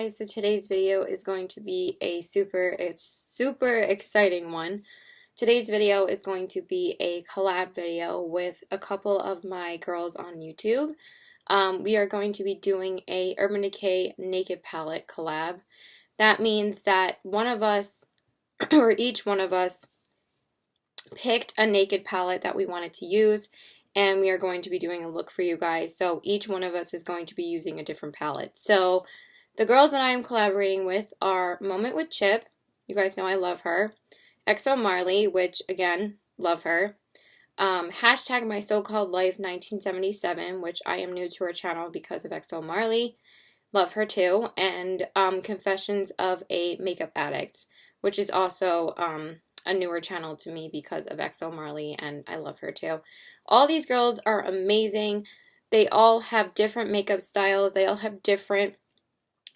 guys, so today's video is going to be a super exciting one. Today's video is going to be a collab video with a couple of my girls on YouTube. We are going to be doing a Urban Decay Naked palette collab. That means that one of us, or each one of us, picked a naked palette that we wanted to use, and we are going to be doing a look for you guys. So each one of us is going to be using a different palette. So the girls that I am collaborating with are Moment with Chip. You guys know I love her. XO Marley, which again, love her. Hashtag My So-Called Life 1977, which I am new to her channel because of XO Marley. Love her too. And Confessions of a Makeup Addict, which is also a newer channel to me because of XO Marley, and I love her too. All these girls are amazing. They all have different makeup styles. They all have different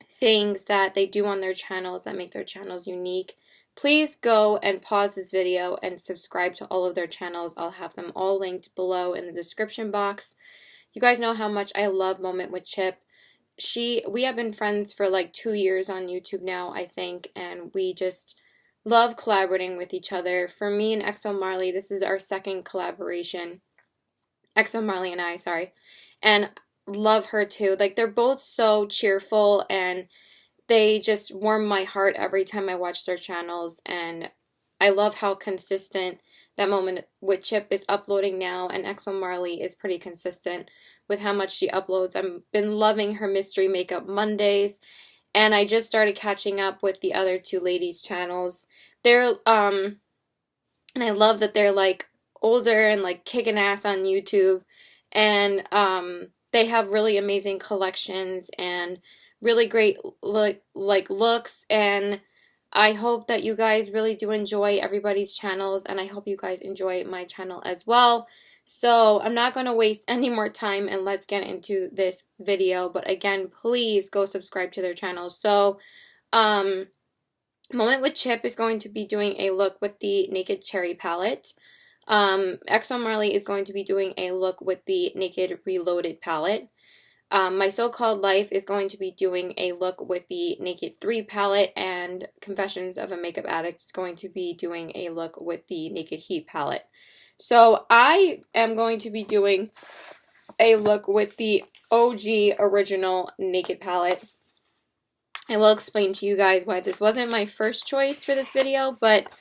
things that they do on their channels that make their channels unique. Please go and pause this video and subscribe to all of their channels. I'll have them all linked below in the description box. You guys know how much I love Moment with Chip. We have been friends for like 2 years on YouTube now, I think, and we just love collaborating with each other. For me and XO Marley, this is our second collaboration. XO Marley and I, sorry. And love her too. Like, they're both so cheerful, and they just warm my heart every time I watch their channels. And I love how consistent that Moment with Chip is uploading now, and XO Marley is pretty consistent with how much she uploads. I've been loving her Mystery Makeup Mondays, and I just started catching up with the other two ladies' channels. They're and I love that they're like older and like kicking ass on YouTube, and they have really amazing collections and really great looks, and I hope that you guys really do enjoy everybody's channels, and I hope you guys enjoy my channel as well. So I'm not going to waste any more time, and let's get into this video. But again, please go subscribe to their channels. So Moment with Chip is going to be doing a look with the Naked Cherry palette. XO Marley is going to be doing a look with the Naked Reloaded palette. My So-Called Life is going to be doing a look with the Naked 3 palette, and Confessions of a Makeup Addict is going to be doing a look with the Naked Heat palette. So I am going to be doing a look with the OG original Naked palette. I will explain to you guys why this wasn't my first choice for this video, but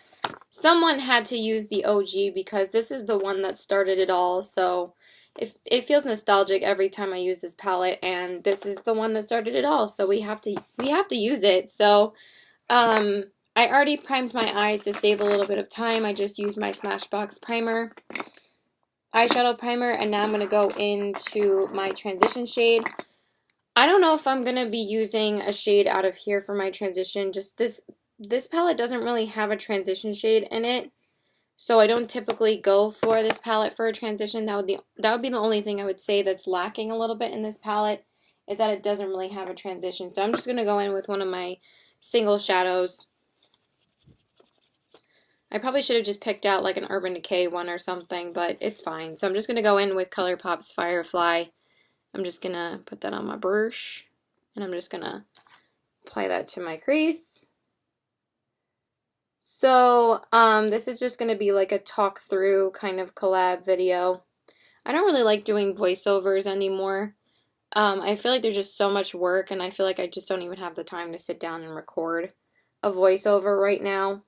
someone had to use the OG because this is the one that started it all. So it feels nostalgic every time I use this palette, and this is the one that started it all, so we have to use it. So I already primed my eyes to save a little bit of time. I just used my Smashbox primer, eyeshadow primer, and now I'm going to go into my transition shade. I don't know if I'm going to be using a shade out of here for my transition. Just this palette doesn't really have a transition shade in it, so I don't typically go for this palette for a transition. That would be the only thing I would say that's lacking a little bit in this palette, is that it doesn't really have a transition. So I'm just going to go in with one of my single shadows. I probably should have just picked out like an Urban Decay one or something, but it's fine. So I'm just going to go in with ColourPop's Firefly. I'm just going to put that on my brush, and I'm just going to apply that to my crease. So this is just going to be like a talk through kind of collab video. I don't really like doing voiceovers anymore. I feel like there's just so much work, and I feel like I just don't even have the time to sit down and record a voiceover right now.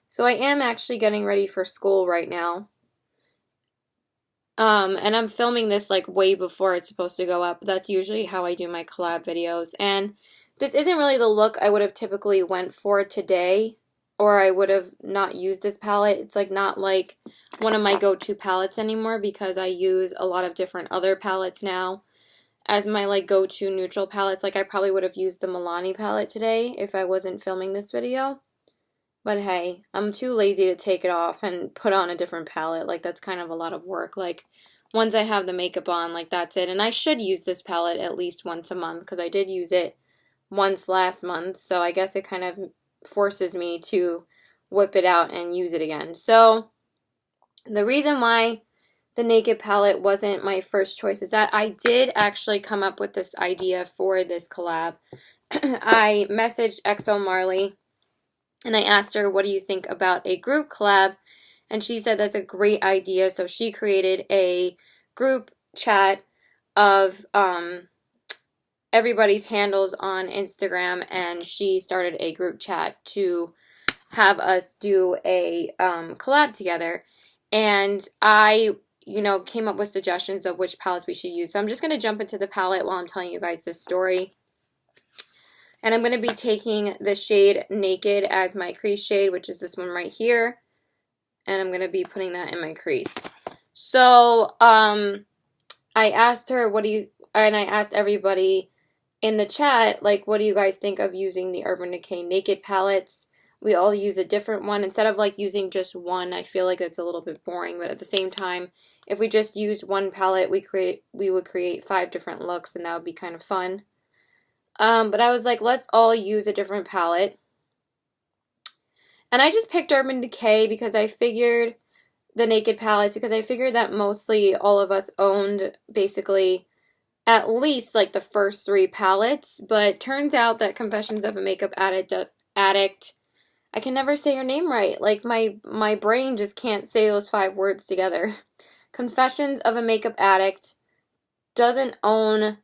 So I am actually getting ready for school right now. And I'm filming this like way before it's supposed to go up. That's usually how I do my collab videos. And this isn't really the look I would have typically went for today, or I would have not used this palette. It's like not like one of my go-to palettes anymore, because I use a lot of different other palettes now as my like go-to neutral palettes. Like I probably would have used the Milani palette today if I wasn't filming this video. But hey, I'm too lazy to take it off and put on a different palette. Like, that's kind of a lot of work. Like, once I have the makeup on, like, that's it. And I should use this palette at least once a month, because I did use it once last month. So I guess it kind of forces me to whip it out and use it again. So the reason why the Naked palette wasn't my first choice is that I did actually come up with this idea for this collab. I messaged XO Marley and I asked her, what do you think about a group collab? And she said that's a great idea. So she created a group chat of everybody's handles on Instagram, and she started a group chat to have us do a collab together. And I, came up with suggestions of which palettes we should use. So I'm just going to jump into the palette while I'm telling you guys this story. And I'm going to be taking the shade Naked as my crease shade, which is this one right here. And I'm going to be putting that in my crease. So I asked her, and I asked everybody in the chat, like, what do you guys think of using the Urban Decay Naked palettes? We all use a different one. Instead of like using just one, I feel like it's a little bit boring. But at the same time, if we just used one palette, we would create 5 different looks, and that would be kind of fun. But I was like, let's all use a different palette. And I just picked Urban Decay because I figured the Naked palettes, because I figured that mostly all of us owned basically at least like the first 3 palettes. But turns out that Confessions of a Makeup Addict, I can never say your name right. Like my brain just can't say those 5 words together. Confessions of a Makeup Addict doesn't own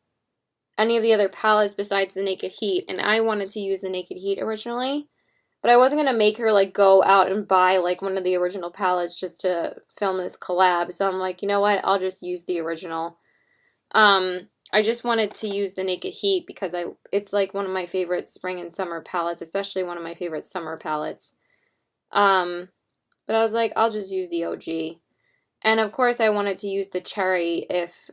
any of the other palettes besides the Naked Heat, and I wanted to use the Naked Heat originally, but I wasn't going to make her like go out and buy like one of the original palettes just to film this collab. So I'm like, you know what, I'll just use the original. I just wanted to use the Naked Heat because it's like one of my favorite spring and summer palettes, especially one of my favorite summer palettes. But I was like, I'll just use the OG. And of course I wanted to use the Cherry if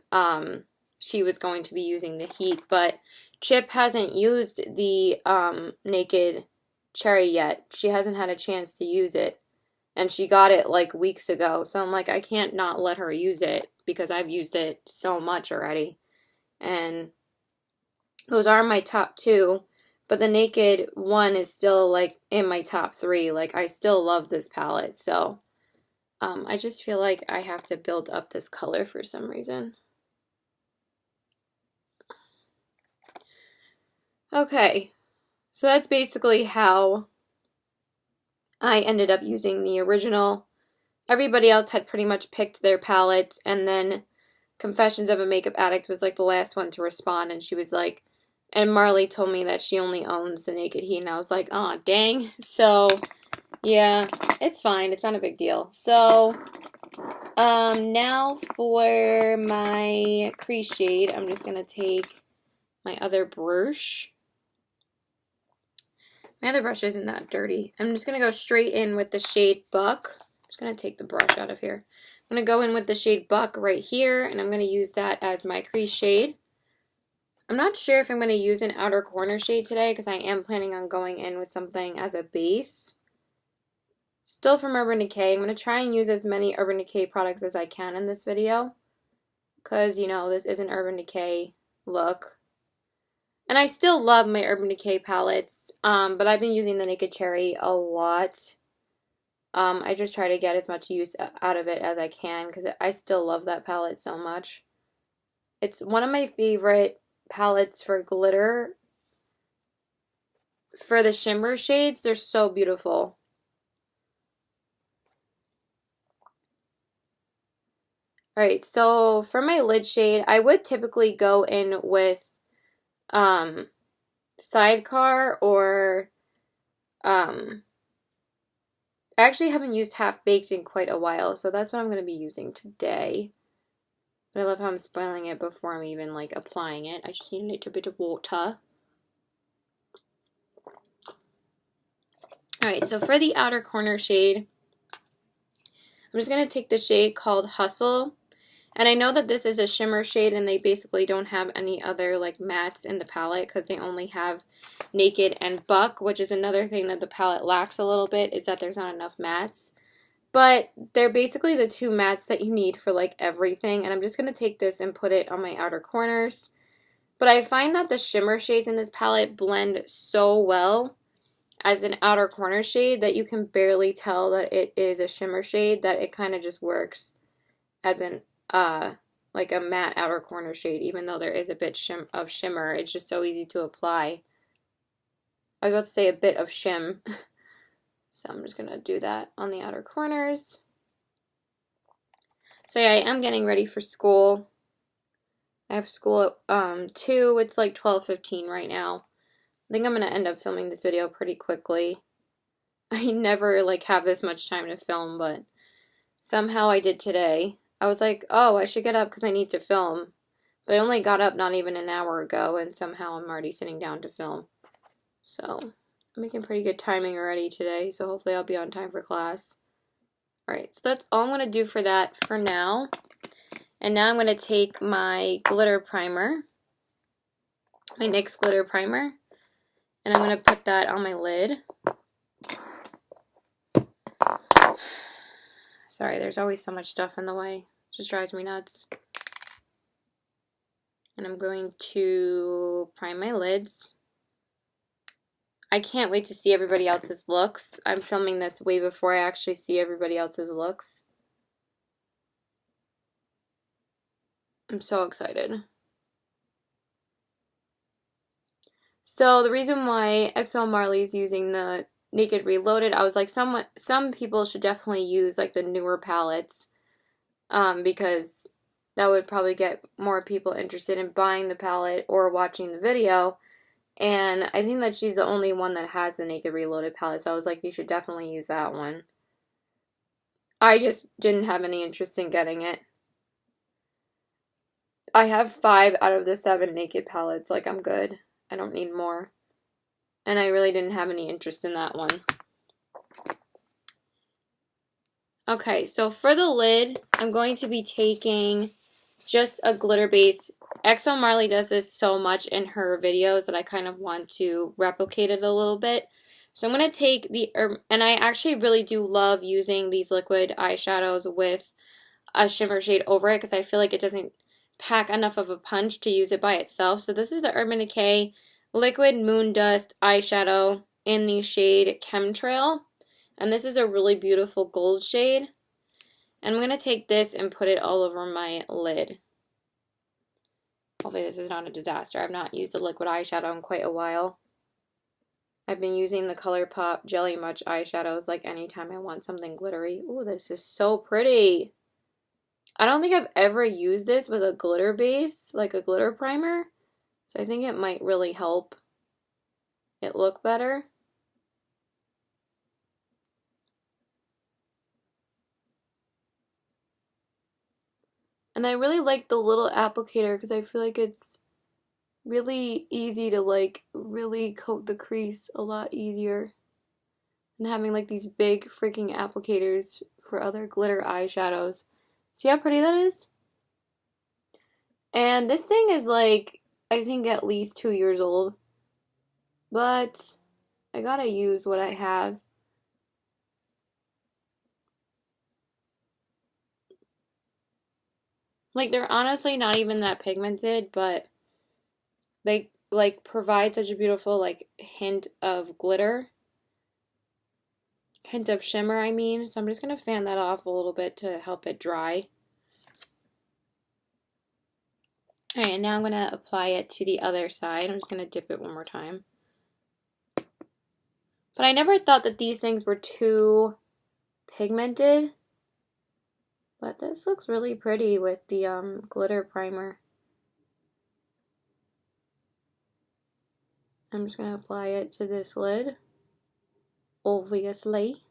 she was going to be using the Heat, but Chip hasn't used the Naked Cherry yet. She hasn't had a chance to use it, and she got it like weeks ago, so I'm like, I can't not let her use it because I've used it so much already. And those are my top 2, but the Naked one is still like in my top 3. Like, I still love this palette, so I just feel like I have to build up this color for some reason. Okay, so that's basically how I ended up using the original. Everybody else had pretty much picked their palettes, and then Confessions of a Makeup Addict was like the last one to respond, and she was like, and Marley told me that she only owns the Naked Heat, and I was like, oh, dang. So, yeah, it's fine. It's not a big deal. So, now for my crease shade, I'm just going to take my other brush. My other brush isn't that dirty. I'm just going to go straight in with the shade Buck. I'm just going to take the brush out of here. I'm going to go in with the shade Buck right here, and I'm going to use that as my crease shade. I'm not sure if I'm going to use an outer corner shade today because I am planning on going in with something as a base. Still from Urban Decay. I'm going to try and use as many Urban Decay products as I can in this video because, this is an Urban Decay look. And I still love my Urban Decay palettes, but I've been using the Naked Cherry a lot. I just try to get as much use out of it as I can because I still love that palette so much. It's one of my favorite palettes for glitter. For the shimmer shades, they're so beautiful. Alright, so for my lid shade, I would typically go in with Sidecar or I actually haven't used Half Baked in quite a while, so that's what I'm going to be using today. But I love how I'm spoiling it before I'm even like applying it. I just need a little bit of water. Alright, so for the outer corner shade, I'm just going to take the shade called Hustle. And I know that this is a shimmer shade and they basically don't have any other like mattes in the palette because they only have Naked and Buck, which is another thing that the palette lacks a little bit, is that there's not enough mattes. But they're basically the 2 mattes that you need for like everything. And I'm just going to take this and put it on my outer corners. But I find that the shimmer shades in this palette blend so well as an outer corner shade that you can barely tell that it is a shimmer shade, that it kind of just works as an like a matte outer corner shade, even though there is a bit of shimmer. It's just so easy to apply. I was about to say a bit of shim. So I'm just going to do that on the outer corners. So yeah, I am getting ready for school. I have school at 2. It's like 12:15 right now. I think I'm going to end up filming this video pretty quickly. I never like have this much time to film, but somehow I did today. I was like, oh, I should get up because I need to film. But I only got up not even an hour ago, and somehow I'm already sitting down to film. So I'm making pretty good timing already today, so hopefully I'll be on time for class. Alright, so that's all I'm going to do for that for now. And now I'm going to take my glitter primer, my NYX glitter primer, and I'm going to put that on my lid. Sorry, there's always so much stuff in the way. It just drives me nuts. And I'm going to prime my lids. I can't wait to see everybody else's looks. I'm filming this way before I actually see everybody else's looks. I'm so excited. So the reason why XO Marley is using the Naked Reloaded, I was like, some people should definitely use like the newer palettes, because that would probably get more people interested in buying the palette or watching the video. And I think that she's the only one that has the Naked Reloaded palette, so I was like, you should definitely use that one. I just didn't have any interest in getting it. I have 5 out of the 7 Naked palettes, like I'm good. I don't need more. And I really didn't have any interest in that one. Okay, so for the lid, I'm going to be taking just a glitter base. XO Marley does this so much in her videos that I kind of want to replicate it a little bit. So I'm going to take the, and I actually really do love using these liquid eyeshadows with a shimmer shade over it because I feel like it doesn't pack enough of a punch to use it by itself. So this is the Urban Decay Liquid Moon Dust eyeshadow in the shade Chemtrail. And this is a really beautiful gold shade. And I'm going to take this and put it all over my lid. Hopefully this is not a disaster. I've not used a liquid eyeshadow in quite a while. I've been using the ColourPop Jelly Much eyeshadows like anytime I want something glittery. Ooh, this is so pretty. I don't think I've ever used this with a glitter base, like a glitter primer. So I think it might really help it look better. And I really like the little applicator because I feel like it's really easy to like really coat the crease a lot easier than having like these big freaking applicators for other glitter eyeshadows. See how pretty that is? And this thing is like, I think at least 2 years old. But I gotta use what I have. Like, they're honestly not even that pigmented, but they like provide such a beautiful like hint of glitter. Hint of shimmer, I mean. So I'm just gonna fan that off a little bit to help it dry. Alright, and now I'm gonna apply it to the other side. I'm just gonna dip it one more time. But I never thought that these things were too pigmented. But this looks really pretty with the glitter primer. I'm just going to apply it to this lid, obviously.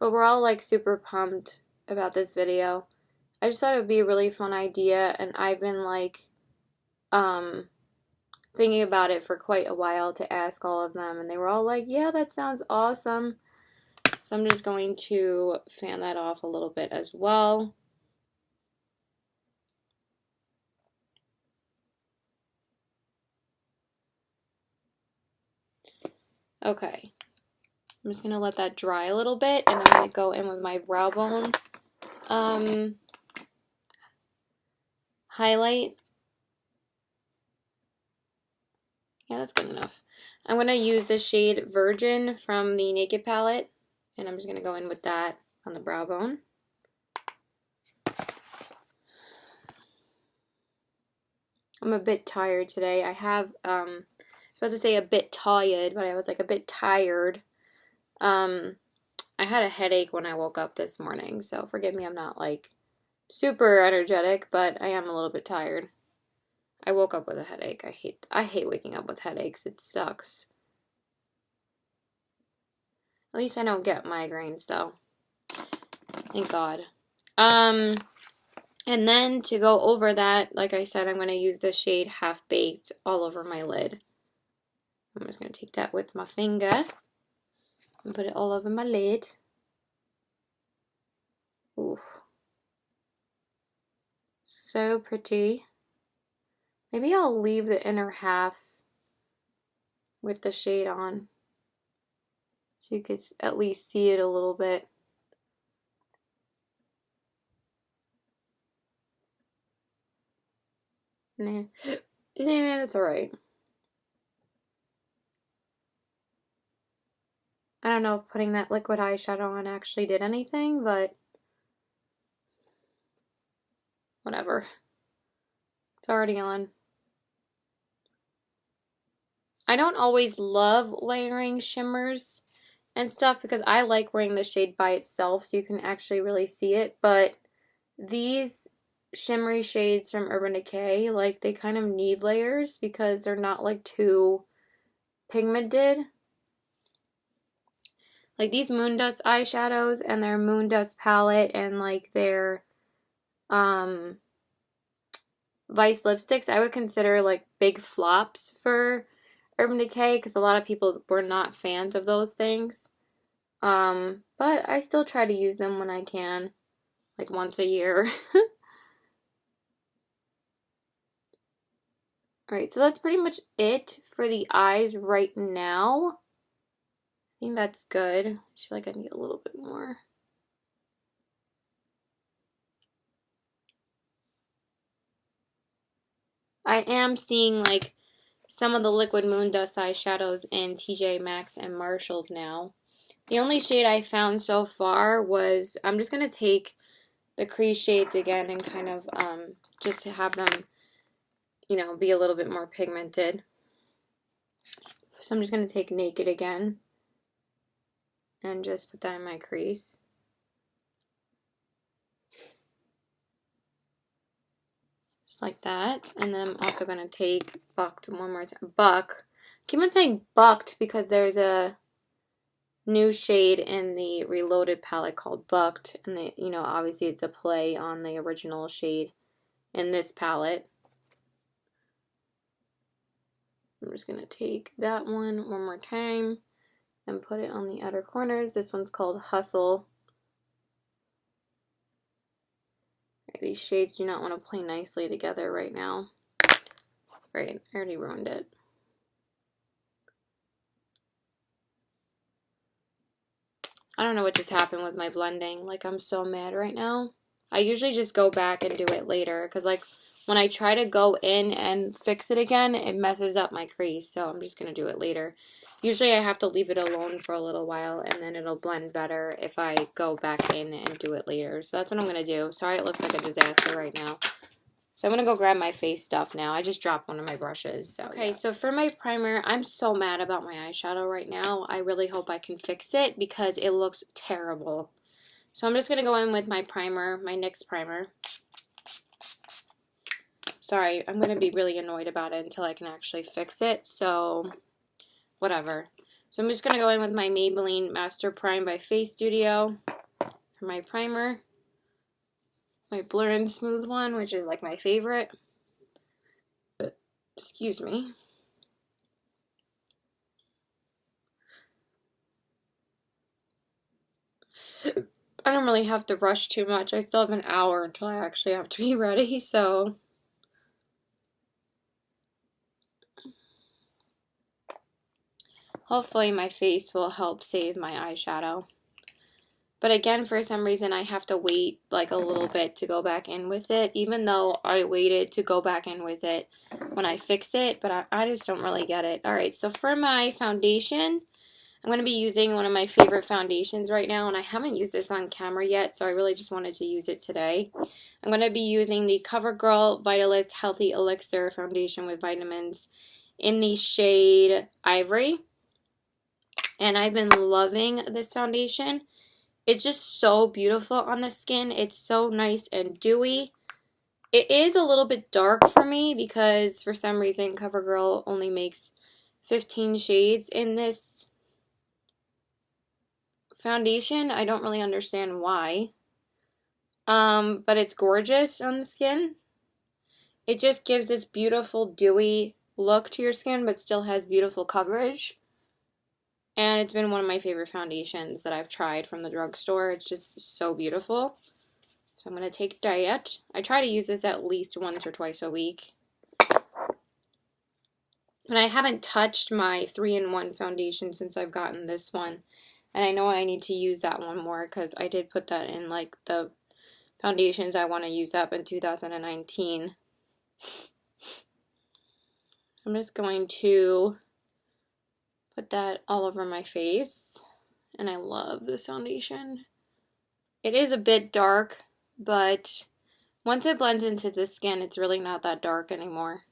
But we're all like super pumped about this video. I just thought it would be a really fun idea, and I've been like thinking about it for quite a while to ask all of them, and they were all like, yeah, that sounds awesome. So I'm just going to fan that off a little bit as well. Okay. I'm just going to let that dry a little bit, and I'm going to go in with my brow bone. highlight. Yeah, that's good enough. I'm going to use the shade Virgin from the Naked palette, and I'm just going to go in with that on the brow bone. I'm a bit tired today. I have, I was about to say a bit tired, but I was like a bit tired. I had a headache when I woke up this morning, so forgive me, I'm not like super energetic, but I am a little bit tired. I woke up with a headache. I hate waking up with headaches. It sucks. At least I don't get migraines though. Thank God. And then to go over that, like I said, I'm going to use the shade Half Baked all over my lid. I'm just going to take that with my finger and put it all over my lid. Ooh. So pretty. Maybe I'll leave the inner half with the shade on, so you could at least see it a little bit. Nah, that's alright. I don't know if putting that liquid eyeshadow on actually did anything, but whatever. It's already on. I don't always love layering shimmers and stuff because I like wearing the shade by itself so you can actually really see it, but these shimmery shades from Urban Decay, like, they kind of need layers because they're not like too pigmented. Like these Moondust eyeshadows and their Moondust palette and like their Vice lipsticks, I would consider like big flops for Urban Decay because a lot of people were not fans of those things. But I still try to use them when I can, like once a year. Alright, so that's pretty much it for the eyes right now. I think that's good. I just feel like I need a little bit more. I am seeing like some of the Liquid Moondust eyeshadows in TJ Maxx and Marshalls now. The only shade I found so far was, I'm just going to take the crease shades again and kind of just to have them, you know, be a little bit more pigmented. So I'm just going to take Naked again and just put that in my crease. Just like that. And then I'm also going to take Bucked one more time. Buck. I keep on saying Bucked because there's a new shade in the Reloaded palette called Bucked. And, they, you know, obviously it's a play on the original shade in this palette. I'm just going to take that one more time and put it on the outer corners. This one's called Hustle. These shades do not want to play nicely together right now. Right, I already ruined it. I don't know what just happened with my blending. Like, I'm so mad right now. I usually just go back and do it later because, like, when I try to go in and fix it again, it messes up my crease. So I'm just going to do it later. Usually I have to leave it alone for a little while and then it'll blend better if I go back in and do it later. So that's what I'm going to do. Sorry it looks like a disaster right now. So I'm going to go grab my face stuff now. I just dropped one of my brushes. So, okay, so for my primer, I'm so mad about my eyeshadow right now. I really hope I can fix it because it looks terrible. So I'm just going to go in with my primer, my NYX primer. Sorry, I'm going to be really annoyed about it until I can actually fix it. So, whatever. So I'm just going to go in with my Maybelline Master Prime by Face Studio for my primer. My Blur and Smooth one, which is like my favorite. Excuse me. I don't really have to rush too much. I still have an hour until I actually have to be ready, so. Hopefully my face will help save my eyeshadow. But again, for some reason, I have to wait like a little bit to go back in with it, even though I waited to go back in with it when I fix it, but I just don't really get it. All right, so for my foundation, I'm going to be using one of my favorite foundations right now, and I haven't used this on camera yet, so I really just wanted to use it today. I'm going to be using the CoverGirl Vitalist Healthy Elixir Foundation with Vitamins in the shade Ivory, and I've been loving this foundation. It's just so beautiful on the skin. It's so nice and dewy. It is a little bit dark for me because for some reason CoverGirl only makes 15 shades in this foundation. I don't really understand why. But it's gorgeous on the skin. It just gives this beautiful dewy look to your skin but still has beautiful coverage. And it's been one of my favorite foundations that I've tried from the drugstore. It's just so beautiful. So I'm going to take that. I try to use this at least once or twice a week. And I haven't touched my 3-in-1 foundation since I've gotten this one. And I know I need to use that one more because I did put that in like the foundations I want to use up in 2019. I'm just going to put that all over my face. And I love this foundation. It is a bit dark, but once it blends into the skin, it's really not that dark anymore.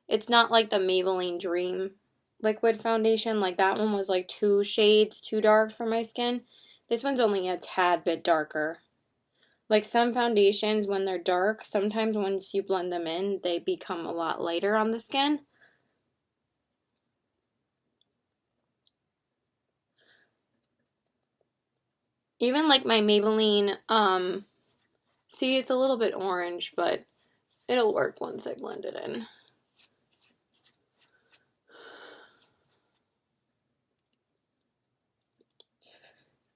It's not like the Maybelline Dream liquid foundation. Like that one was like 2 shades too dark for my skin. This one's only a tad bit darker. Like some foundations, when they're dark, sometimes once you blend them in, they become a lot lighter on the skin. Even like my Maybelline, see, it's a little bit orange, but it'll work once I blend it in.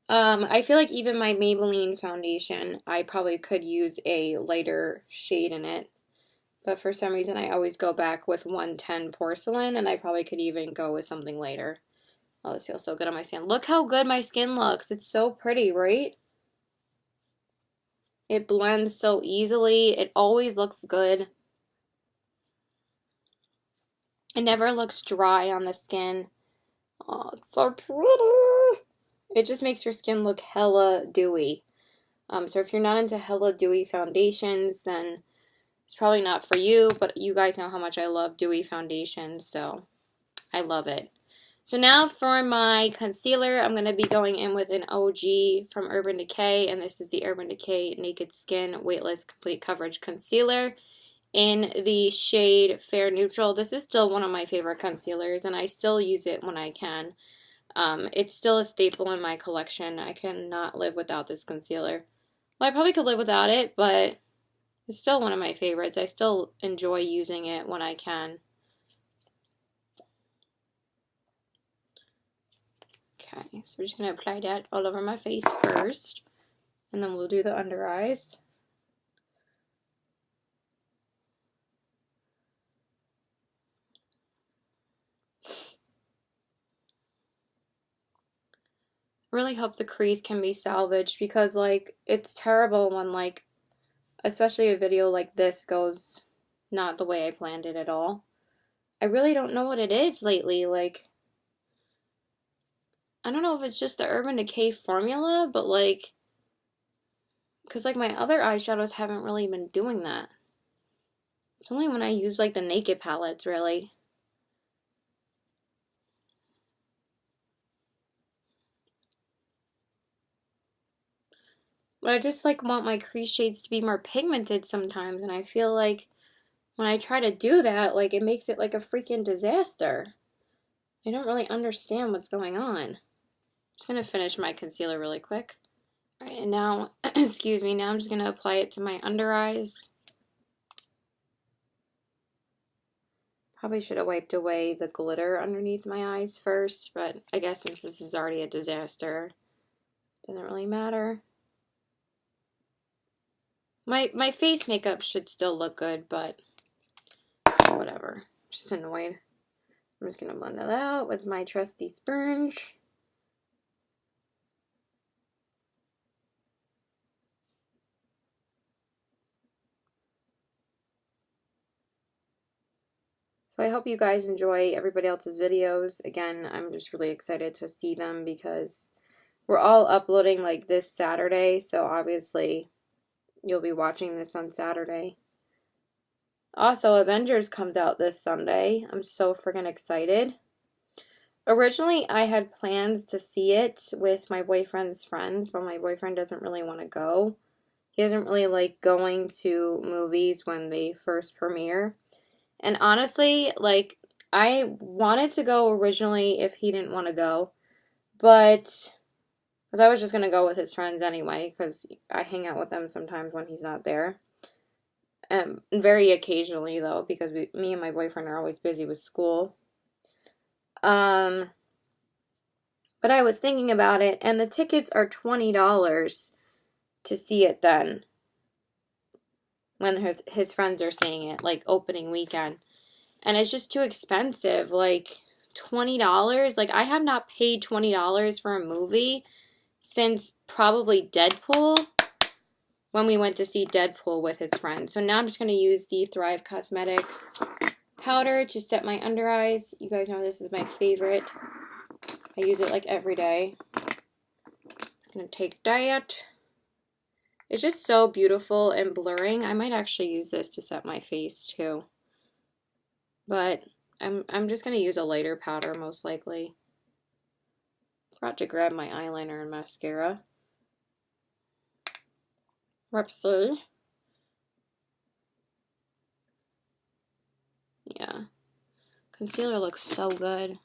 I feel like even my Maybelline foundation, I probably could use a lighter shade in it. But for some reason, I always go back with 110 Porcelain, and I probably could even go with something lighter. Oh, this feels so good on my skin. Look how good my skin looks. It's so pretty, right? It blends so easily. It always looks good. It never looks dry on the skin. Oh, it's so pretty. It just makes your skin look hella dewy. So if you're not into hella dewy foundations, then it's probably not for you, but you guys know how much I love dewy foundations, so I love it. So now for my concealer, I'm going to be going in with an OG from Urban Decay, and this is the Urban Decay Naked Skin Weightless Complete Coverage Concealer in the shade Fair Neutral. This is still one of my favorite concealers, and I still use it when I can. It's still a staple in my collection. I cannot live without this concealer. Well, I probably could live without it, but it's still one of my favorites. I still enjoy using it when I can. Okay, so we're just going to apply that all over my face first, and then we'll do the under eyes. Really hope the crease can be salvaged because, like, it's terrible when, like, especially a video like this goes not the way I planned it at all. I really don't know what it is lately, like, I don't know if it's just the Urban Decay formula, but, like, because, like, my other eyeshadows haven't really been doing that. It's only when I use, like, the Naked palettes, really. But I just, like, want my crease shades to be more pigmented sometimes, and I feel like when I try to do that, like, it makes it like a freaking disaster. I don't really understand what's going on. I'm just going to finish my concealer really quick. Alright, and now, excuse me, now I'm just going to apply it to my under eyes. Probably should have wiped away the glitter underneath my eyes first, but I guess since this is already a disaster, it doesn't really matter. My face makeup should still look good, but whatever. Just annoyed. I'm just going to blend it out with my trusty sponge. So I hope you guys enjoy everybody else's videos. Again, I'm just really excited to see them because we're all uploading like this Saturday, so obviously you'll be watching this on Saturday. Also, Avengers comes out this Sunday. I'm so friggin' excited. Originally, I had plans to see it with my boyfriend's friends, but my boyfriend doesn't really want to go. He doesn't really like going to movies when they first premiere. And honestly, like, I wanted to go originally if he didn't want to go, but because I was just going to go with his friends anyway, because I hang out with them sometimes when he's not there. Very occasionally, though, because me and my boyfriend are always busy with school. But I was thinking about it, and the tickets are $20 to see it then, when his friends are seeing it, like opening weekend. And it's just too expensive, like $20. Like, I have not paid $20 for a movie since probably Deadpool, when we went to see Deadpool with his friends. So now I'm just going to use the Thrive Cosmetics powder to set my under eyes. You guys know this is my favorite. I use it like every day. I'm going to take that. It's just so beautiful and blurring. I might actually use this to set my face too. But I'm just going to use a lighter powder most likely. Forgot to grab my eyeliner and mascara. Whoopsie. Yeah. Concealer looks so good.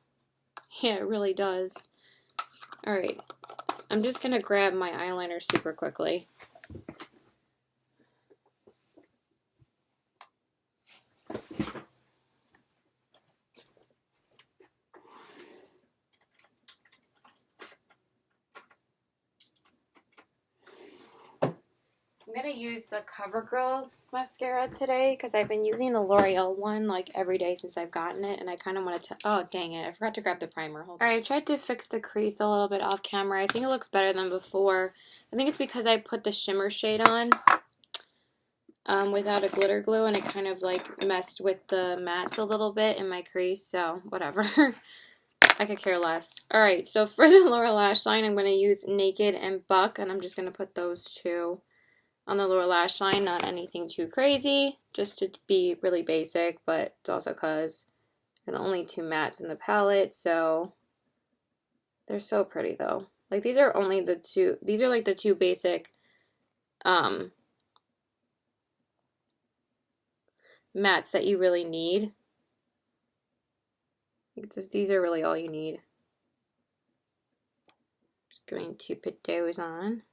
Yeah, it really does. Alright. I'm just going to grab my eyeliner super quickly. I'm going to use the CoverGirl mascara today because I've been using the L'Oreal one like every day since I've gotten it, and I kind of want to, oh dang it, I forgot to grab the primer. Alright, I tried to fix the crease a little bit off camera. I think it looks better than before. I think it's because I put the shimmer shade on without a glitter glue, and it kind of like messed with the mattes a little bit in my crease, so whatever. I could care less. Alright, so for the lower lash line, I'm going to use Naked and Buck, and I'm just going to put those two on the lower lash line. Not anything too crazy, just to be really basic, but it's also because they're the only two mattes in the palette, so they're so pretty though. Like, these are only the two, these are like the two basic mattes that you really need. These are really all you need. Just going to put those on.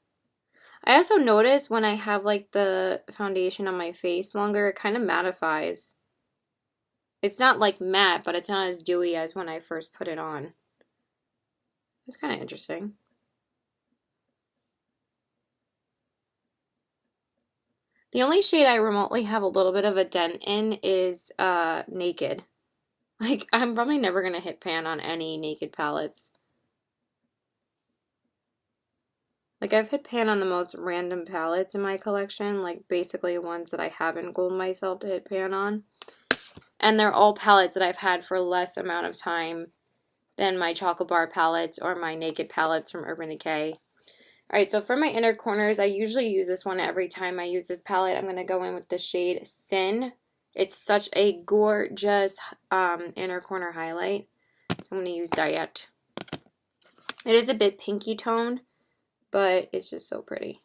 I also notice when I have like the foundation on my face longer, it kind of mattifies. It's not like matte, but it's not as dewy as when I first put it on. It's kind of interesting. The only shade I remotely have a little bit of a dent in is Naked. Like, I'm probably never going to hit pan on any Naked palettes. Like, I've hit pan on the most random palettes in my collection, like basically ones that I haven't goaled myself to hit pan on. And they're all palettes that I've had for less amount of time than my Chocolate Bar palettes or my Naked palettes from Urban Decay. Alright, so for my inner corners, I usually use this one every time I use this palette. I'm going to go in with the shade Sin. It's such a gorgeous inner corner highlight. I'm going to use Diet. It is a bit pinky toned, but it's just so pretty.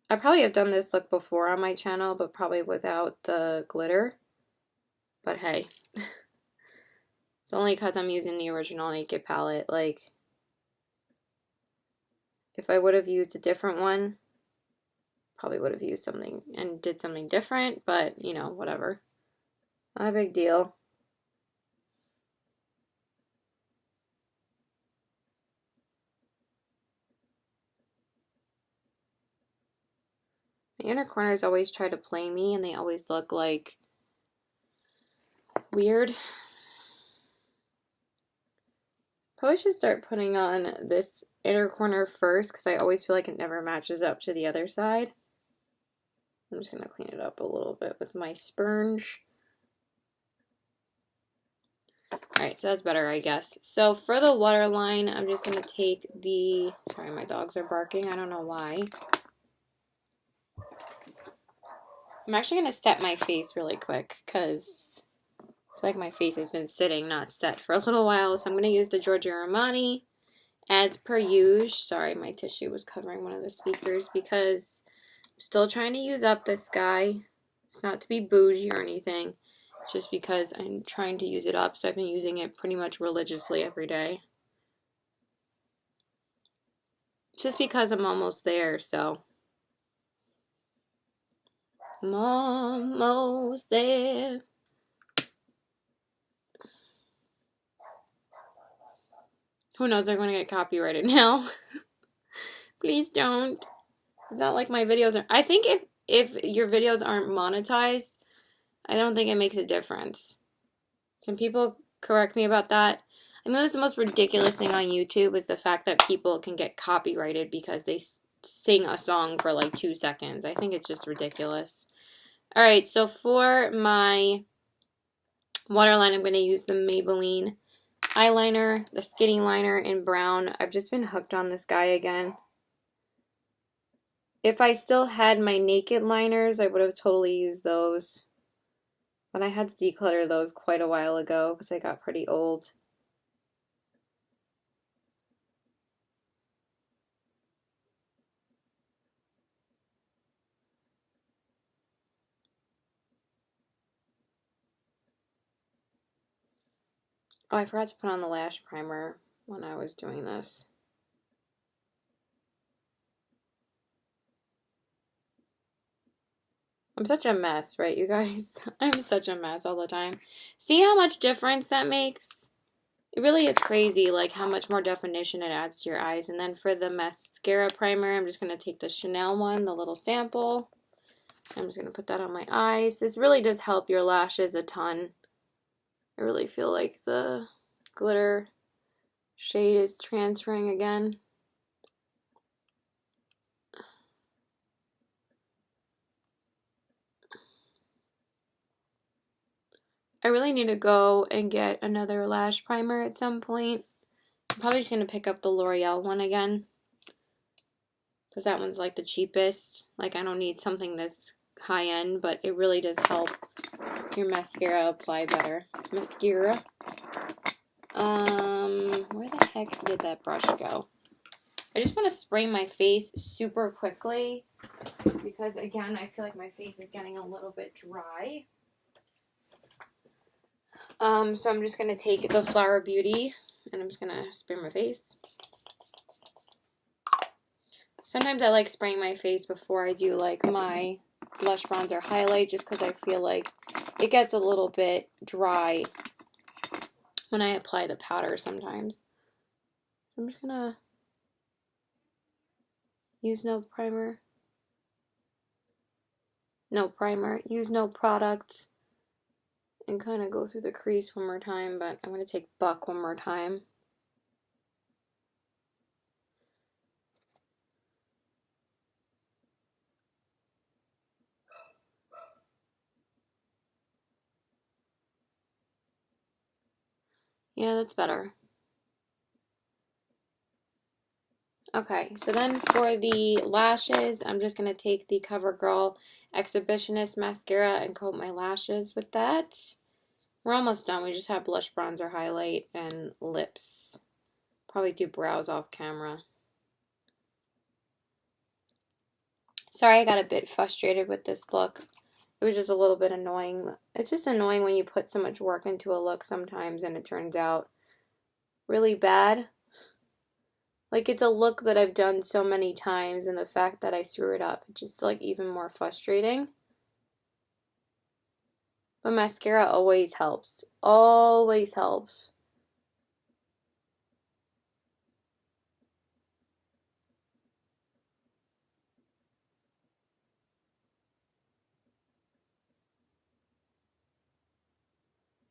I probably have done this look before on my channel, but probably without the glitter. But hey, it's only because I'm using the original Naked palette. Like, if I would have used a different one, probably would have used something and did something different, but you know, whatever. Not a big deal. My inner corners always try to play me, and they always look like weird. Probably should start putting on this inner corner first because I always feel like it never matches up to the other side. I'm just going to clean it up a little bit with my sponge. Alright, so that's better, I guess. So for the waterline, I'm just going to take the... Sorry, my dogs are barking. I don't know why. I'm actually going to set my face really quick because I feel like my face has been sitting, not set, for a little while. So I'm going to use the Giorgio Armani as per usual. Sorry, my tissue was covering one of the speakers because I'm still trying to use up this guy. It's not to be bougie or anything. It's just because I'm trying to use it up. So I've been using it pretty much religiously every day. It's just because I'm almost there, so. I'm almost there. Who knows, I'm going to get copyrighted now. Please don't. It's not like my videos are... I think if your videos aren't monetized, I don't think it makes a difference. Can people correct me about that? I know that's the most ridiculous thing on YouTube is the fact that people can get copyrighted because they sing a song for like 2 seconds. I think it's just ridiculous. Alright, so for my waterline, I'm going to use the Maybelline eyeliner, the skinny liner in brown. I've just been hooked on this guy again. If I still had my Naked liners, I would have totally used those. But I had to declutter those quite a while ago because they got pretty old. Oh, I forgot to put on the lash primer when I was doing this. I'm such a mess, right, you guys? I'm such a mess all the time. See how much difference that makes? It really is crazy, like, how much more definition it adds to your eyes. And then for the mascara primer, I'm just going to take the Chanel one, the little sample. I'm just going to put that on my eyes. This really does help your lashes a ton. I really feel like the glitter shade is transferring again. I really need to go and get another lash primer at some point. I'm probably just going to pick up the L'Oreal one again. Because that one's like the cheapest. Like I don't need something that's high end, but it really does help your mascara apply better. Mascara. Where the heck did that brush go? I just want to spray my face super quickly. Because again, I feel like my face is getting a little bit dry. So I'm just going to take the Flower Beauty and I'm just going to spray my face. Sometimes I like spraying my face before I do like my blush, bronzer, highlight just because I feel like it gets a little bit dry when I apply the powder sometimes. I'm just going to use no primer. No primer. Use no product. And kind of go through the crease one more time, but I'm going to take Buck one more time. Yeah, that's better. Okay, so then for the lashes, I'm just going to take the CoverGirl Exhibitionist Mascara and coat my lashes with that. We're almost done. We just have blush, bronzer, highlight, and lips. Probably do brows off camera. Sorry, I got a bit frustrated with this look. It was just a little bit annoying. It's just annoying when you put so much work into a look sometimes and it turns out really bad. Like, it's a look that I've done so many times, and the fact that I screw it up, it's just, like, even more frustrating. But mascara always helps. Always helps.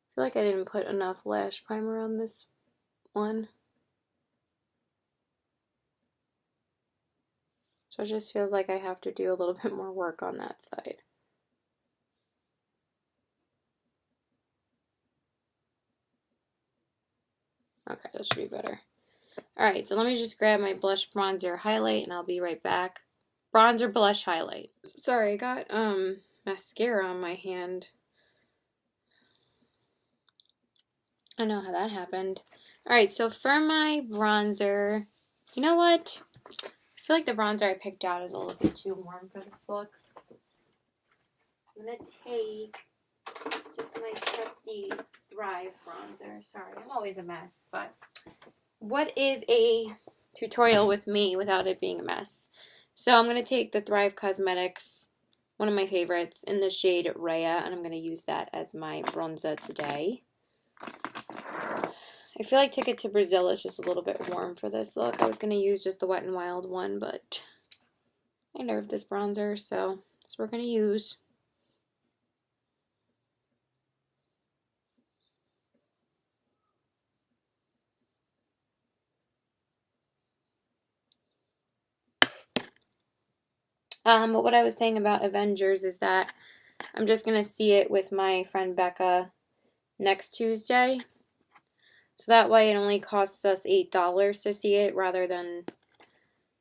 I feel like I didn't put enough lash primer on this one. So it just feels like I have to do a little bit more work on that side. Okay, that should be better. Alright, so let me just grab my blush bronzer highlight and I'll be right back. Bronzer blush highlight. Sorry, I got mascara on my hand. I know how that happened. Alright, so for my bronzer, you know what? I feel like the bronzer I picked out is a little bit too warm for this look. I'm going to take just my trusty Thrive bronzer. Sorry, I'm always a mess, but what is a tutorial with me without it being a mess? So I'm going to take the Thrive Cosmetics, one of my favorites, in the shade Rhea, and I'm going to use that as my bronzer today. I feel like Ticket to Brazil is just a little bit warm for this look. I was going to use just the Wet n Wild one, but I nerfed this bronzer, so that's what we're going to use. But what I was saying about Avengers is that I'm just going to see it with my friend Becca next Tuesday. So that way it only costs us $8 to see it rather than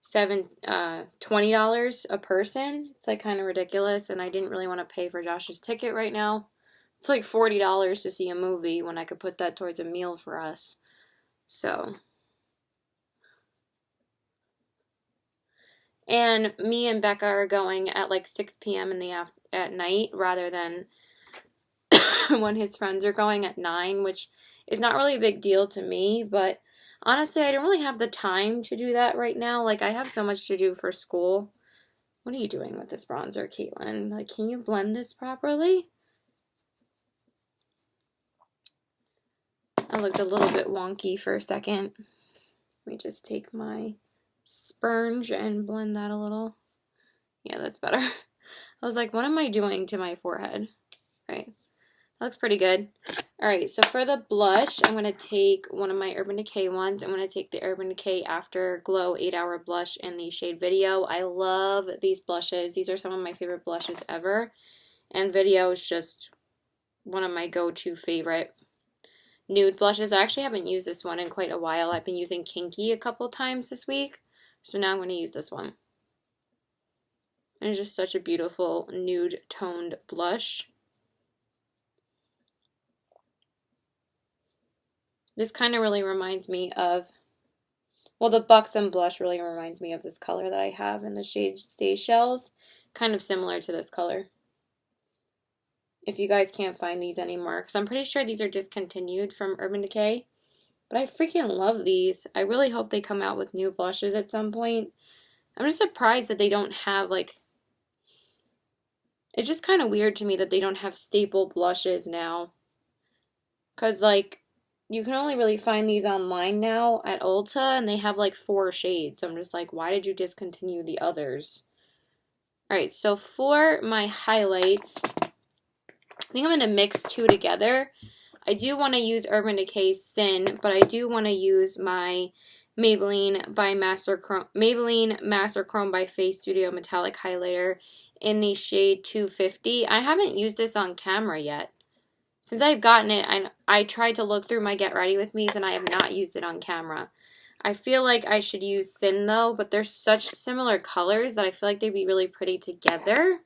$20 a person. It's like kind of ridiculous, and I didn't really want to pay for Josh's ticket right now. It's like $40 to see a movie when I could put that towards a meal for us. So... And me and Becca are going at like 6 p.m. at night rather than when his friends are going at 9, which is not really a big deal to me, but honestly, I don't really have the time to do that right now. Like, I have so much to do for school. What are you doing with this bronzer, Caitlin? Like, can you blend this properly? I looked a little bit wonky for a second. Let me just take my sponge and blend that a little. Yeah, that's better. I was like, what am I doing to my forehead? Right. That looks pretty good. Alright, so for the blush, I'm going to take one of my Urban Decay ones. I'm going to take the Urban Decay Afterglow 8-Hour Blush in the shade Video. I love these blushes. These are some of my favorite blushes ever. And Video is just one of my go-to favorite nude blushes. I actually haven't used this one in quite a while. I've been using Kinky a couple times this week. So now I'm going to use this one. And it's just such a beautiful nude toned blush. This kind of really reminds me of, well, the Buxom blush really reminds me of this color that I have in the shade Seychelles. Kind of similar to this color. If you guys can't find these anymore, because I'm pretty sure these are discontinued from Urban Decay. But I freaking love these. I really hope they come out with new blushes at some point. I'm just surprised that they don't have, like, it's just kind of weird to me that they don't have staple blushes now. Because, like, you can only really find these online now at Ulta, and they have, like, 4 shades. So I'm just like, why did you discontinue the others? Alright, so for my highlights, I think I'm going to mix 2 together. I do want to use Urban Decay Sin, but I do want to use my Maybelline Master Chrome by Face Studio Metallic Highlighter in the shade 250. I haven't used this on camera yet. Since I've gotten it, I tried to look through my Get Ready With Me's and I have not used it on camera. I feel like I should use Sin though, but they're such similar colors that I feel like they'd be really pretty together.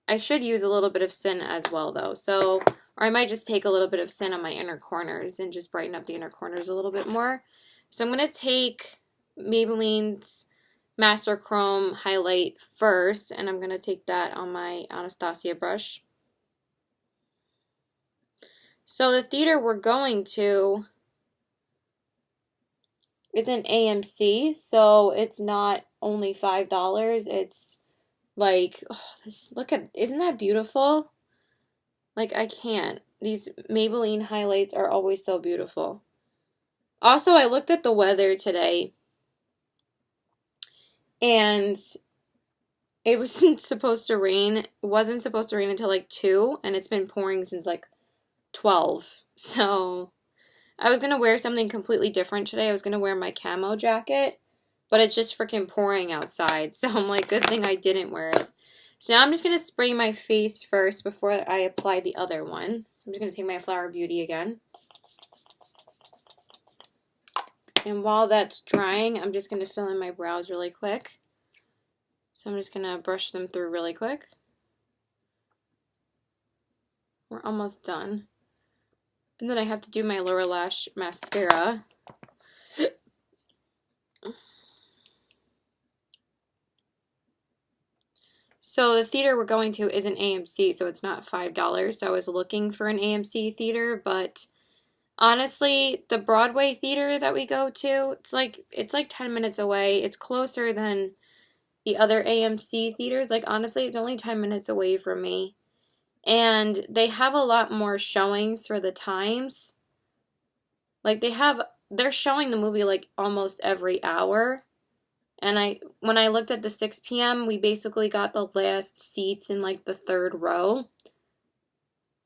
I should use a little bit of Sin as well though. So, or I might just take a little bit of Sin on my inner corners and just brighten up the inner corners a little bit more. So I'm going to take Maybelline's Master Chrome highlight first, and I'm going to take that on my Anastasia brush. So the theater we're going to is an AMC, so it's not only $5, it's like, oh, look at, isn't that beautiful? Like, I can't. These Maybelline highlights are always so beautiful. Also, I looked at the weather today, and it wasn't supposed to rain. It wasn't supposed to rain until like 2, and it's been pouring since like 12. So, I was going to wear something completely different today. I was going to wear my camo jacket, but it's just freaking pouring outside. So, I'm like, good thing I didn't wear it. So now I'm just going to spray my face first before I apply the other one. So I'm just going to take my Flower Beauty again. And while that's drying, I'm just going to fill in my brows really quick. So I'm just going to brush them through really quick. We're almost done. And then I have to do my lower lash mascara. So the theater we're going to is an AMC, so it's not $5. So I was looking for an AMC theater, but honestly, the Broadway theater that we go to, it's like 10 minutes away. It's closer than the other AMC theaters. Like honestly, it's only 10 minutes away from me. And they have a lot more showings for the times. Like they're showing the movie like almost every hour. And when I looked at the 6 p.m., we basically got the last seats in like the third row.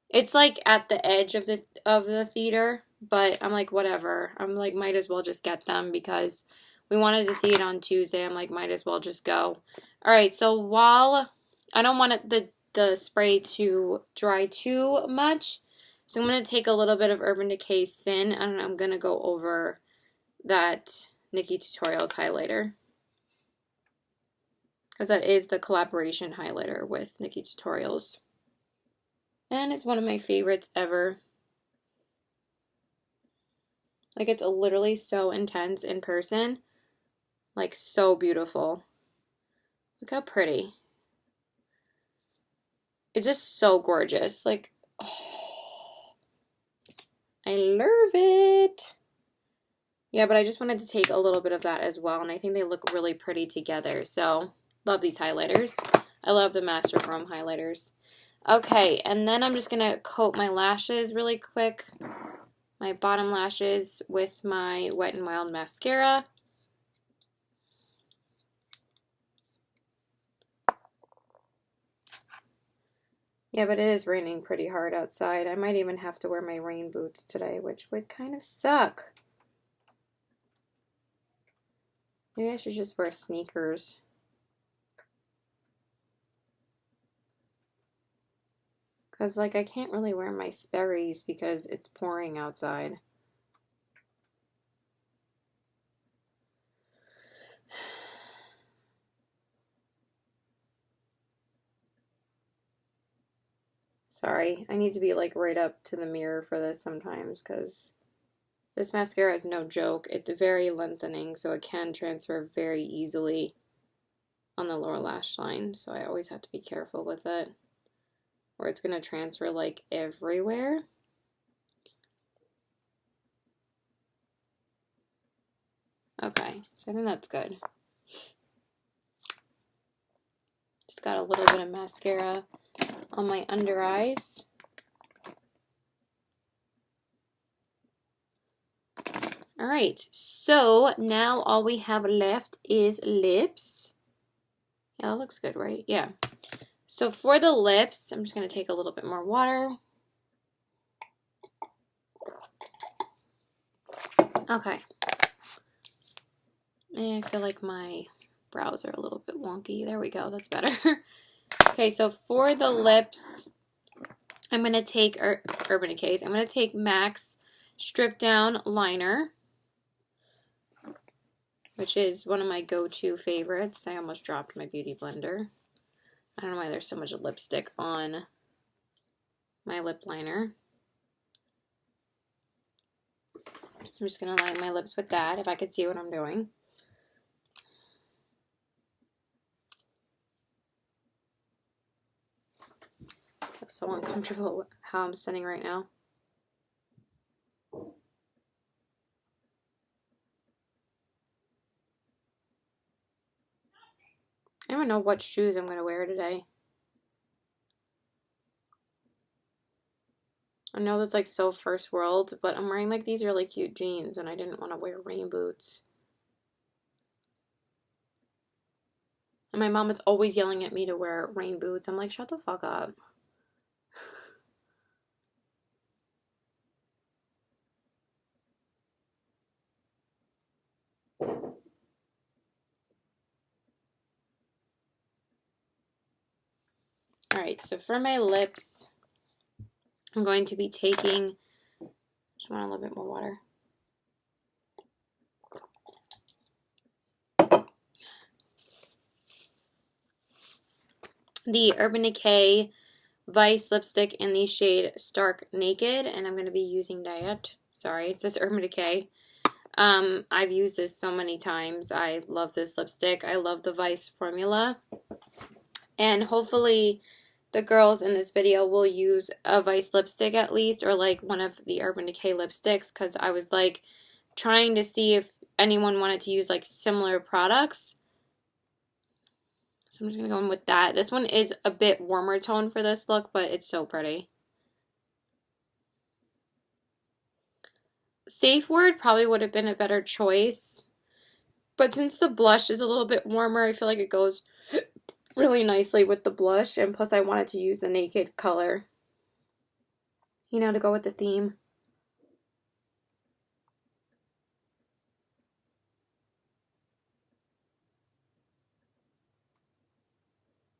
It's like at the edge of the theater, but I'm like, whatever. I'm like, might as well just get them because we wanted to see it on Tuesday. I'm like, might as well just go. All right, so while I don't want the spray to dry too much, so I'm going to take a little bit of Urban Decay Sin, and I'm going to go over that Nikki Tutorials highlighter. Because that is the collaboration highlighter with Nikki Tutorials. And it's one of my favorites ever. Like, it's literally so intense in person. Like, so beautiful. Look how pretty. It's just so gorgeous. Like, oh, I love it. Yeah, but I just wanted to take a little bit of that as well. And I think they look really pretty together. So, love these highlighters. I love the Master Chrome highlighters. Okay, and then I'm just going to coat my lashes really quick. My bottom lashes with my Wet n Wild mascara. Yeah, but it is raining pretty hard outside. I might even have to wear my rain boots today, which would kind of suck. Maybe I should just wear sneakers. Because, like, I can't really wear my Sperry's because it's pouring outside. Sorry, I need to be, like, right up to the mirror for this sometimes because this mascara is no joke. It's very lengthening, so it can transfer very easily on the lower lash line. So I always have to be careful with it, or it's going to transfer, like, everywhere. Okay, so I think that's good. Just got a little bit of mascara on my under eyes. Alright, so now all we have left is lips. Yeah, that looks good, right? Yeah. So for the lips, I'm just going to take a little bit more water. Okay. I feel like my brows are a little bit wonky. There we go. That's better. Okay, so for the lips, I'm going to take Urban Decay's. I'm going to take MAC's Strip Down Liner, which is one of my go-to favorites. I almost dropped my beauty blender. I don't know why there's so much lipstick on my lip liner. I'm just going to line my lips with that if I could see what I'm doing. I feel so uncomfortable with how I'm sitting right now. I don't know what shoes I'm going to wear today. I know that's like so first world, but I'm wearing like these really cute jeans and I didn't want to wear rain boots. And my mom is always yelling at me to wear rain boots. I'm like, shut the fuck up. Alright, so for my lips, I'm going to be taking, just want a little bit more water. the Urban Decay Vice lipstick in the shade Stark Naked, and I'm going to be using that. Sorry, it says Urban Decay. I've used this so many times. I love this lipstick. I love the Vice formula. And hopefully the girls in this video will use a Vice lipstick at least, or like one of the Urban Decay lipsticks, because I was like trying to see if anyone wanted to use like similar products. So I'm just going to go in with that. This one is a bit warmer tone for this look, but it's so pretty. Safe Word probably would have been a better choice. But since the blush is a little bit warmer, I feel like it goes really nicely with the blush. And plus I wanted to use the Naked color, you know, to go with the theme.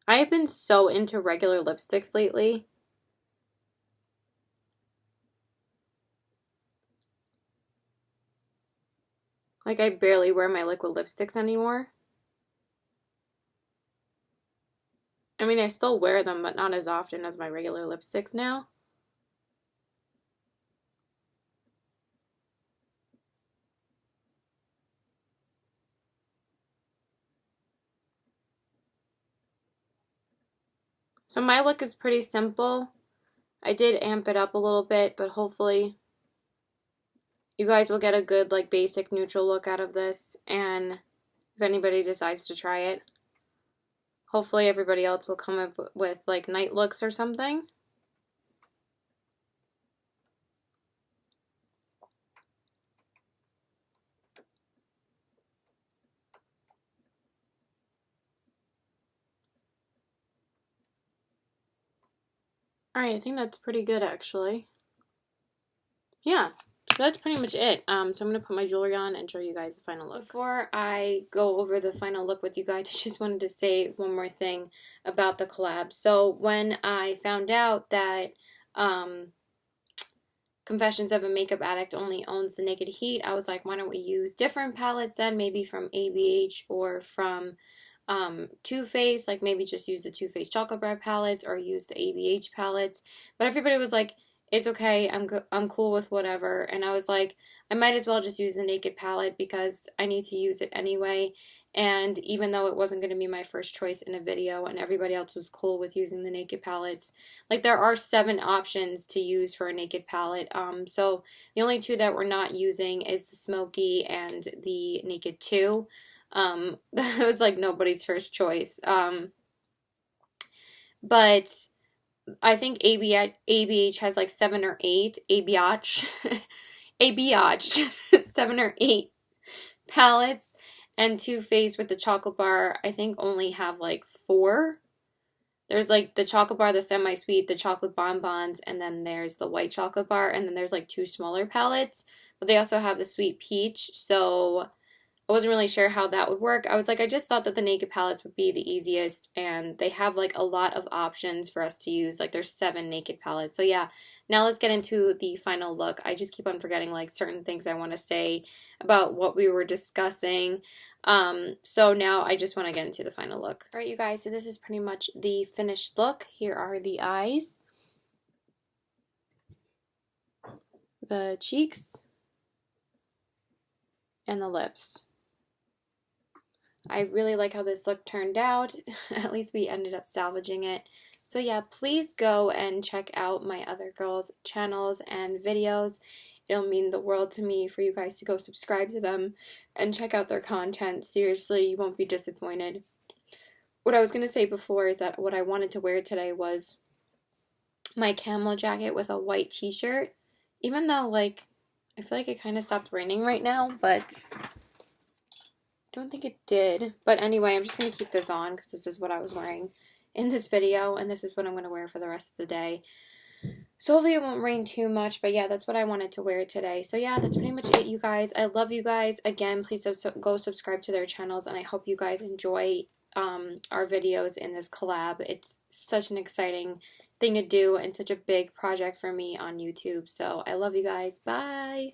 I have been so into regular lipsticks lately. Like, I barely wear my liquid lipsticks anymore. I mean, I still wear them, but not as often as my regular lipsticks now. So my look is pretty simple. I did amp it up a little bit, but hopefully you guys will get a good like basic neutral look out of this, and if anybody decides to try it, hopefully everybody else will come up with like night looks or something. Alright, I think that's pretty good actually. Yeah, so that's pretty much it. So I'm going to put my jewelry on and show you guys the final look. Before I go over the final look with you guys, I just wanted to say one more thing about the collab. So when I found out that Confessions of a Makeup Addict only owns the Naked Heat, I was like, why don't we use different palettes then, maybe from ABH or from Too Faced, like maybe just use the Too Faced Chocolate Bar palettes or use the ABH palettes. But everybody was like, it's okay, I'm cool with whatever. And I was like, I might as well just use the Naked palette because I need to use it anyway. And even though it wasn't going to be my first choice in a video and everybody else was cool with using the Naked palettes, like there are 7 options to use for a Naked palette. So the only 2 that we're not using is the Smoky and the Naked 2. That was like nobody's first choice. But I think ABH has like 7 or 8. ABH. ABH. 7 or 8 palettes. And Too Faced with the chocolate bar, I think only have like 4. There's like the chocolate bar, the semi-sweet, the chocolate bonbons, and then there's the white chocolate bar, and then there's like 2 smaller palettes. But they also have the sweet peach, so I wasn't really sure how that would work. I was like, I just thought that the Naked palettes would be the easiest, and they have like a lot of options for us to use. Like there's 7 Naked palettes. So yeah, now let's get into the final look. I just keep on forgetting like certain things I want to say about what we were discussing. So now I just want to get into the final look. Alright you guys, so this is pretty much the finished look. Here are the eyes, the cheeks, and the lips. I really like how this look turned out. At least we ended up salvaging it. So yeah, please go and check out my other girls' channels and videos. It'll mean the world to me for you guys to go subscribe to them and check out their content. Seriously, you won't be disappointed. What I was going to say before is that what I wanted to wear today was my camel jacket with a white t-shirt. Even though, like, I feel like it kind of stopped raining right now, but I don't think it did. But anyway, I'm just going to keep this on because this is what I was wearing in this video, and this is what I'm going to wear for the rest of the day. So hopefully it won't rain too much, but yeah, that's what I wanted to wear today. So yeah, that's pretty much it, you guys. I love you guys. Again, please go subscribe to their channels, and I hope you guys enjoy our videos in this collab. It's such an exciting thing to do and such a big project for me on YouTube. So I love you guys. Bye!